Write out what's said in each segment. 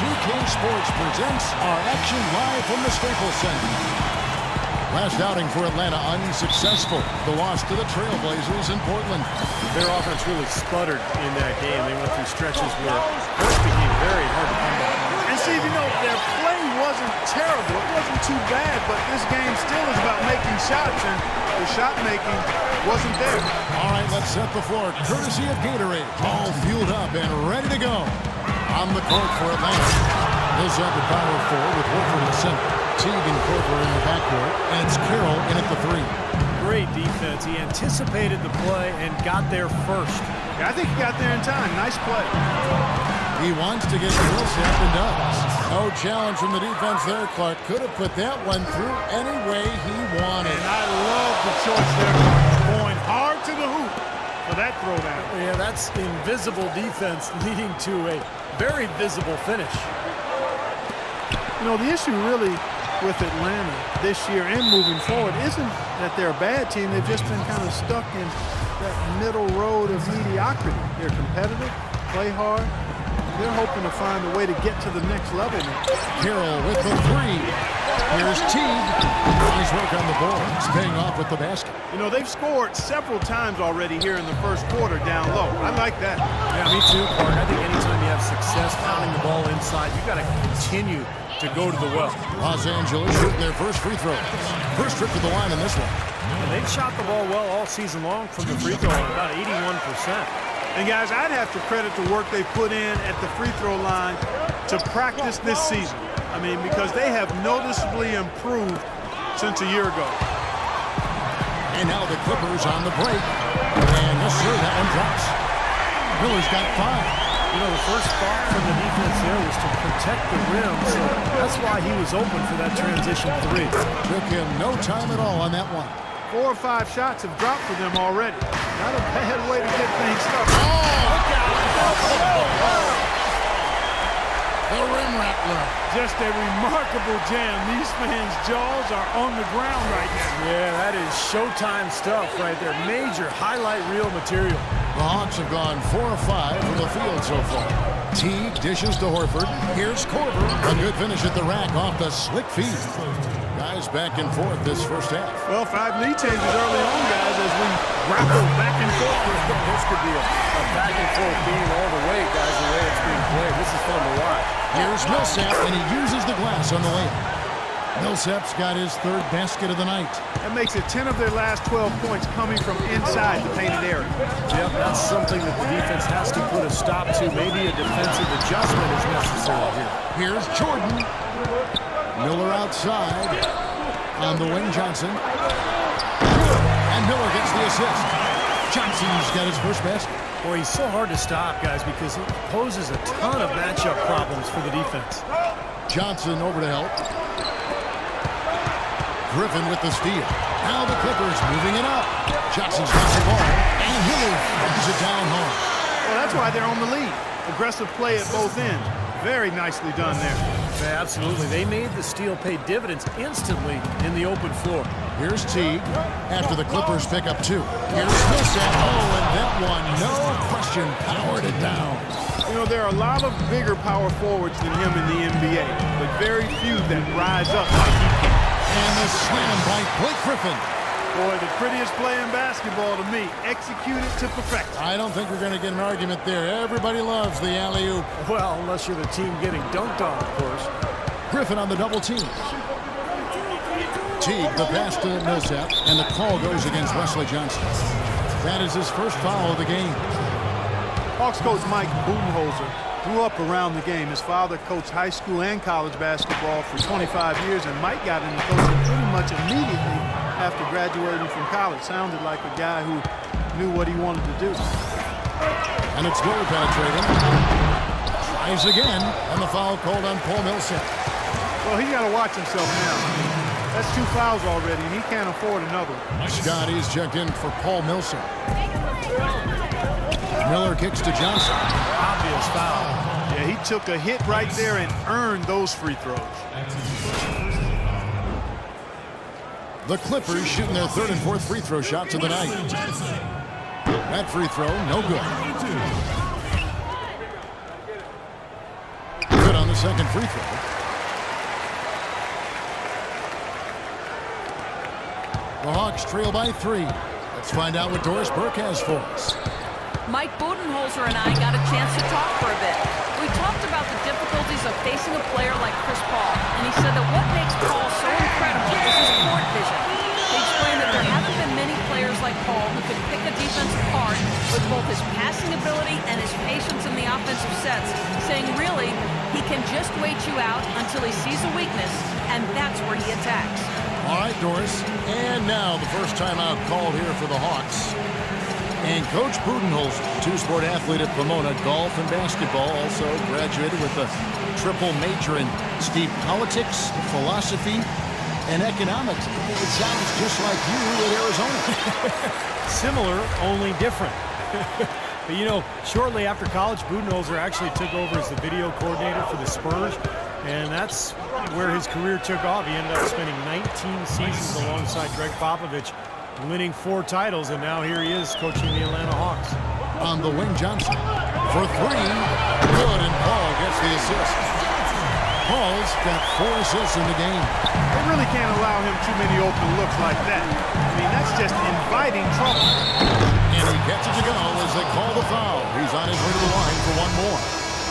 2K Sports presents our action live from the Staples Center. Last outing for Atlanta unsuccessful. The loss to the Trailblazers in Portland. Their offense really sputtered in that game. They went through stretches where it became very hard to come back. And see, their play wasn't terrible. It wasn't too bad, but this game still is about making shots, and the shot making wasn't there. All right, let's set the floor. Courtesy of Gatorade. All fueled up and ready to go. On the court for Atlanta. Millsap at power forward with Horford in center. Teague and Korver in the backcourt, and it's Carroll in at the three. Great defense. He anticipated the play and got there first. Yeah, I think he got there in time. Nice play. He wants to get to Millsap and does. No challenge from the defense there. Clark could have put that one through any way he wanted. And I love the choice there, going hard to the hoop for that throwdown. Yeah, that's invisible defense leading to a very visible finish. The issue really with Atlanta this year and moving forward isn't that they're a bad team. They've just been kind of stuck in that middle road of mediocrity. They're competitive, play hard. They're hoping to find a way to get to the next level now. Carroll with the three. Here's Teague. Nice work on the boards, paying off with the basket. They've scored several times already here in the first quarter down low. I like that. Yeah, me too, Clark. I think anytime you have success pounding the ball inside, you've got to continue to go to the well. Los Angeles shooting their first free throw. First trip to the line in this one. And they've shot the ball well all season long from the free throw line, about 81%. And guys, I'd have to credit the work they put in at the free throw line to practice this season. Because they have noticeably improved since a year ago. And now the Clippers on the break. And yes, sir, that one drops. Miller's got 5. The first thought from the defense there was to protect the rim, so that's why he was open for that transition three. Took him no time at all on that one. 4 or 5 shots have dropped for them already. Not a bad way to get things started. The rim rattler. Just a remarkable jam. These fans' jaws are on the ground right now. Yeah, that is Showtime stuff right there. Major highlight reel material. The Hawks have gone 4 of 5 from the field so far. Teague dishes to Horford. Here's Korver. A good finish at the rack off the slick feed. Guys back and forth this first half. Well, 5 lead changes early on, guys, as we grapple back and forth. This could be a back and forth game all the way, guys, the way it's being played. This is fun to watch. Here's Millsap, and he uses the glass on the layup. Millsap's got his 3rd basket of the night. That makes it 10 of their last 12 points coming from inside the painted area. Yep, that's something that the defense has to put a stop to. Maybe a defensive adjustment is necessary here. Here's Jordan. Miller outside. On the wing, Johnson. And Miller gets the assist. Johnson's got his first basket. Boy, he's so hard to stop, guys, because he poses a ton of matchup problems for the defense. Johnson over to help. Griffin with the steal. Now the Clippers moving it up. Jackson's got the ball, and Miller brings it down home. Well, that's why they're on the lead. Aggressive play at both ends. Very nicely done there. Yeah, absolutely. They made the steal pay dividends instantly in the open floor. Here's Teague after the Clippers pick up 2. Here's Millsap. Oh, and that one, no question, powered it down. There are a lot of bigger power forwards than him in the NBA, but very few that rise up like he can. And the slam by Blake Griffin. Boy, the prettiest play in basketball to me. Executed to perfection. I don't think we're going to get an argument there. Everybody loves the alley-oop. Well, unless you're the team getting dunked on, of course. Griffin on the double team. Teague, the pass to Millsap, and the call goes against Wesley Johnson. That is his first foul of the game. Hawks coach Mike Budenholzer grew up around the game. His father coached high school and college basketball for 25 years, and Mike got into coaching pretty much immediately after graduating from college. Sounded like a guy who knew what he wanted to do. And it's Miller penetrating. Tries again, and the foul called on Paul Millsap. Well, he's got to watch himself now. That's 2 fouls already, and he can't afford another. Scotty's checked in for Paul Millsap. Miller kicks to Johnson. Obvious foul. Yeah, he took a hit right there and earned those free throws. The Clippers shooting their 3rd and 4th free throw shots of the night. That free throw, no good. Good on the the second free throw. The Hawks trail by 3. Let's find out what Doris Burke has for us. Mike Budenholzer and I got a chance to talk for a bit. We talked about the difficulties of facing a player like Chris Paul, and he said that what makes Paul so incredible is his court vision. He explained that there haven't been many players like Paul who can pick a defense apart with both his passing ability and his patience in the offensive sets, saying really, he can just wait you out until he sees a weakness, and that's where he attacks. All right, Doris. And now the first timeout called here for the Hawks. And Coach Budenholzer, two-sport athlete at Pomona, golf and basketball, also graduated with a triple major in politics, philosophy, and economics. It sounds just like you at Arizona. Similar, only different. But, you know, shortly after college, Budenholzer actually took over as the video coordinator for the Spurs, and that's where his career took off. He ended up spending 19 seasons alongside Greg Popovich, winning 4 titles, and now here he is coaching the Atlanta Hawks. On the wing, Johnson for 3. Good, and Paul gets the assist. Paul's got 4 assists in the game. They really can't allow him too many open looks like that. I mean, that's just inviting trouble. And he gets it to go as they call the foul. He's on his way to the line for one more.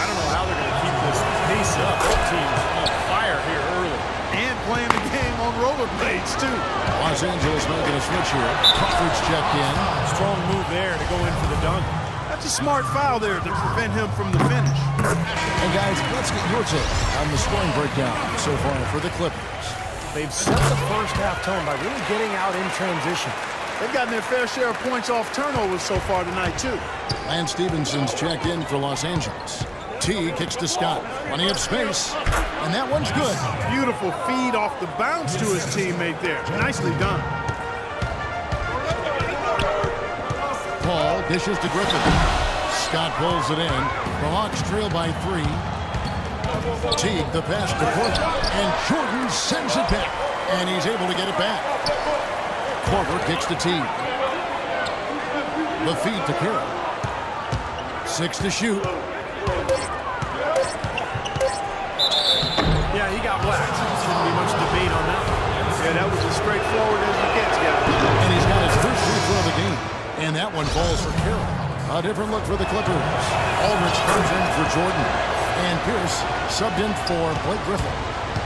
I don't know how they're going to keep this pace up. Both teams on fire here early. And playing the game on rollerblades, too. Los Angeles making a switch here. Crawford's checked in. Strong move there to go in for the dunk. That's a smart foul there to prevent him from the finish. And guys, let's get your take on the scoring breakdown so far for the Clippers. They've set the first half tone by really getting out in transition. They've gotten their fair share of points off turnovers so far tonight, too. Lance Stevenson's checked in for Los Angeles. T kicks to Scott. Plenty of space. And that one's good. Beautiful feed off the bounce to his teammate there. Nicely done. Paul dishes to Griffin. Scott pulls it in. The Hawks trail by 3. Teague the pass to Porter. And Jordan sends it back. And he's able to get it back. Korver kicks to Teague. The feed to Carroll. 6 to shoot. Yeah, he got whacked. Shouldn't be much debate on that one. Yeah, that was as straightforward as it gets, guys. And he's got his first free throw of the game. And that one falls for Carroll. A different look for the Clippers. Aldridge comes in for Jordan. And Pierce subbed in for Blake Griffin.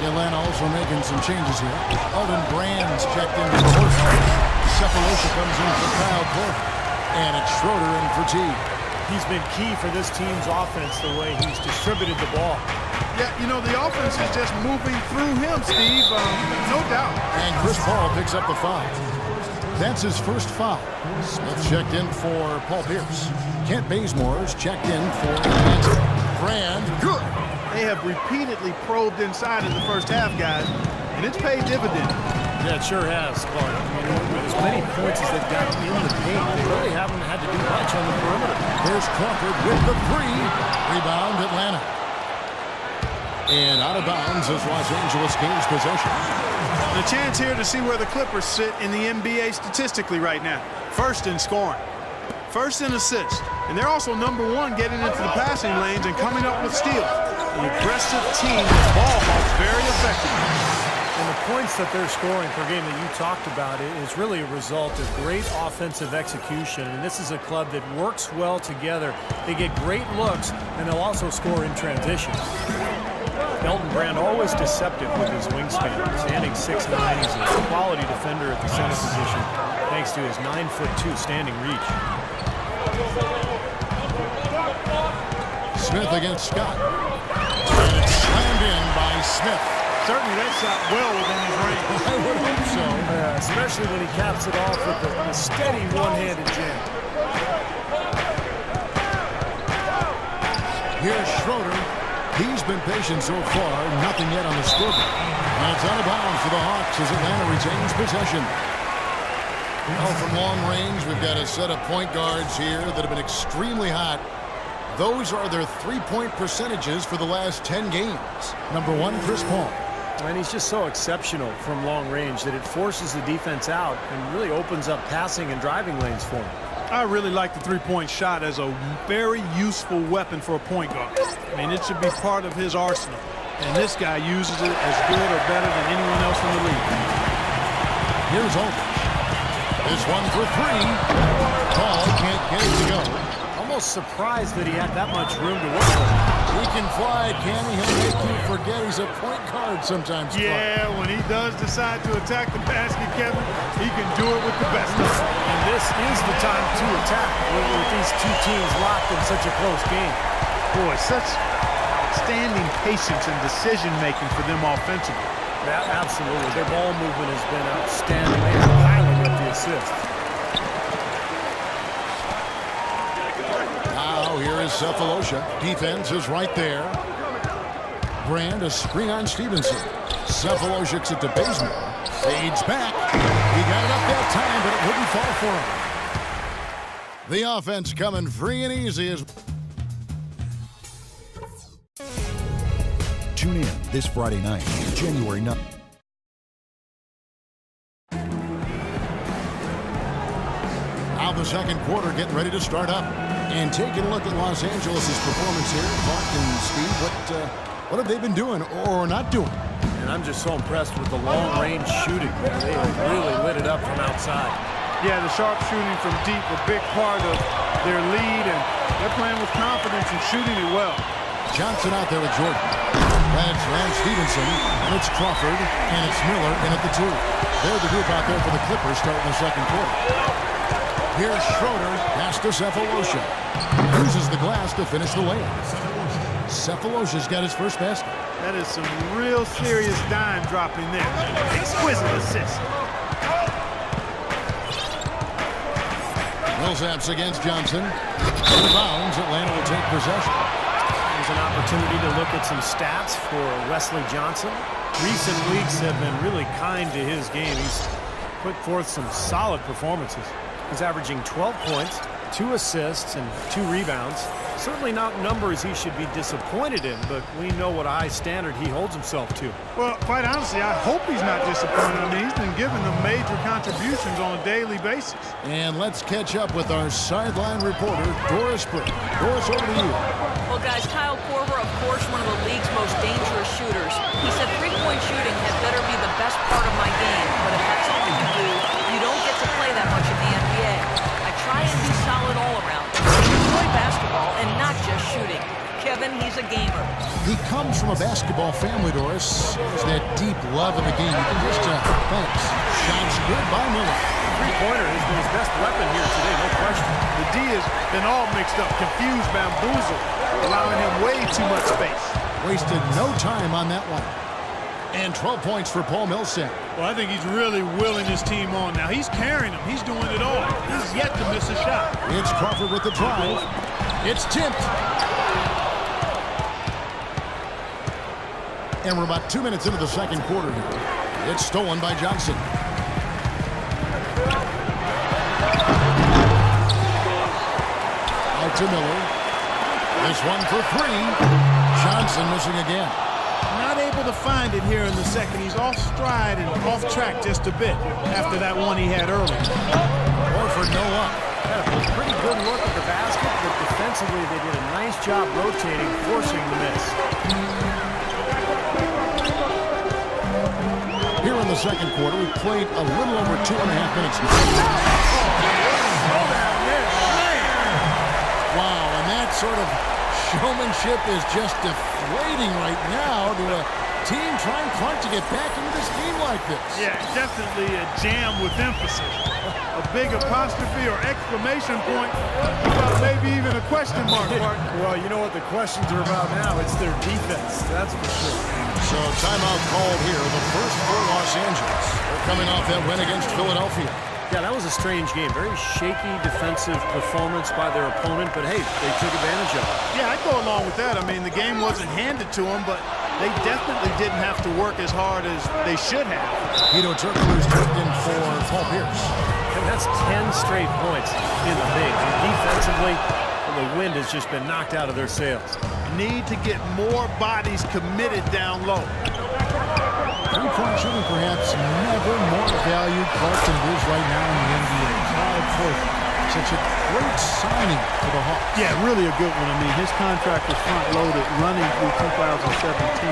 Atlanta also making some changes here. Elton Brand's checked in for Horford. Cephalosha comes in for Kyle Korver. And it's Schroeder in for T. He's been key for this team's offense the way he's distributed the ball. Yeah, you know, the offense is just moving through him, Steve. No doubt. And Chris Paul picks up the foul. That's his first foul. Smith checked in for Paul Pierce. Kent Bazemore's checked in for Brand. Good. They have repeatedly probed inside in the first half, guys, and it's paid dividends. Yeah, it sure has, Clark. I mean, with as many points as they've got in the paint, they really haven't had to do much on the perimeter. Here's Crawford with the 3. Rebound, Atlanta. And out of bounds as Los Angeles gains possession. And a chance here to see where the Clippers sit in the NBA statistically right now. First in scoring. First in assists. And they're also #1 getting into the passing lanes and coming up with steals. An aggressive team with ball hawks very effective. And the points that they're scoring per game that you talked about is really a result of great offensive execution. And this is a club that works well together. They get great looks, and they'll also score in transition. Elton Brand always deceptive with his wingspan. Standing 6'9", he's a quality defender at the center position, thanks to his 9'2" standing reach. Smith against Scott. And it's slammed in by Smith. Certainly that shot well within his range. I would hope so. Especially when he caps it off with the steady one-handed jam. Here's Schroeder. He's been patient so far. Nothing yet on the scoreboard. And it's out of bounds for the Hawks as Atlanta retains possession. Now from long range, we've got a set of point guards here that have been extremely hot. Those are their three-point percentages for the last 10 games. #1, Chris Paul. And he's just so exceptional from long range that it forces the defense out and really opens up passing and driving lanes for him. I really like the three-point shot as a very useful weapon for a point guard. I mean, it should be part of his arsenal. And this guy uses it as good or better than anyone else in the league. Here's Aldridge. This one for three. Paul can't get it to go. Almost surprised that he had that much room to work with. He can fly, can he? He'll make you forget he's a point guard sometimes. Yeah, when he does decide to attack the basket, Kevin, he can do it with the best of them. And this is the time to attack with these two teams locked in such a close game. Boy, such outstanding patience and decision-making for them offensively. Yeah, absolutely. Their ball movement has been outstanding. They are piling up the assists. Now here is Cephalosha. Defense is right there. Brand a screen on Stevenson. Cephalosha gets it to Bazemore. Fades back. He got it up that time, but it wouldn't fall for him. The offense coming free and easy as Tune in this Friday night, January 9th. Now the second quarter getting ready to start up. And taking a look at Los Angeles' performance here, Clark and Steve, what have they been doing or not doing? And I'm just so impressed with the long-range shooting. They have really lit it up from outside. Yeah, the sharp shooting from deep, a big part of their lead, and they're playing with confidence and shooting it well. Johnson out there with Jordan. That's Lance Stevenson, and it's Crawford, and it's Miller in at the two. They're the group out there for the Clippers starting the second quarter. Here's Schroeder, pass to Cephalosha. Uses the glass to finish the layup. Cephalosha's got his first basket. That is some real serious dime dropping there. Exquisite assist. Millsaps against Johnson. Out of bounds, Atlanta will take possession. There's an opportunity to look at some stats for Wesley Johnson. Recent weeks have been really kind to his game. He's put forth some solid performances. He's averaging 12 points, 2 assists, and 2 rebounds. Certainly not numbers he should be disappointed in, but we know what a high standard he holds himself to. Well, quite honestly, I hope he's not disappointed. I mean, he's been giving them major contributions on a daily basis. And let's catch up with our sideline reporter, Doris Britt. Doris, over to you. Well, guys, Kyle Korver, of course, one of the league's most dangerous shooters. He said three-point shooting had better be the best part of my game, but if that's all you do, you don't get to play that much in the NBA. I try and be solid all around. Enjoy basketball and not just shooting. Kevin, he's a gamer. He comes from a basketball family, Doris. There's that deep love of the game. You can just thanks. Shots good by Miller. Three-pointer has been his best weapon here today, no question. The D has been all mixed up, confused, bamboozled, allowing him way too much space. Wasted no time on that one. And 12 points for Paul Millsap. Well, I think he's really willing his team on now. He's carrying them. He's doing it all. He's yet to miss a shot. It's Crawford with the drive. It's tipped. And we're about 2 minutes into the second quarter here. It's stolen by Johnson. Out to Miller. This one for three. Johnson missing again. Not able to find it here in the second. He's off stride and off track just a bit after that one he had earlier. Horford no luck. Had a pretty good look at the basket, but defensively they did a nice job rotating, forcing the miss. Here in the second quarter, we've played a little over 2.5 minutes now. Wow, and that sort of showmanship is just deflating right now to a team trying Clark to get back into this game like this. Yeah, definitely a jam with emphasis. A big apostrophe or exclamation point, maybe even a question mark. Well, you know what the questions are about now? It's their defense, that's for sure. So timeout called here, the first for Los Angeles. They're coming off that win against Philadelphia. Yeah, that was a strange game. Very shaky defensive performance by their opponent, but hey, they took advantage of it. Yeah, I'd go along with that. I mean, the game wasn't handed to them, but they definitely didn't have to work as hard as they should have. Hedo Turkoglu's tripped in for Paul Pierce. And that's 10 straight points in the paint. And defensively, the wind has just been knocked out of their sails. Need to get more bodies committed down low. Three-point shooting perhaps never more valued Clark than it is right now in the NBA. such a great signing for the Hawks. Yeah, really a good one. I mean, his contract was front-loaded running through 2017.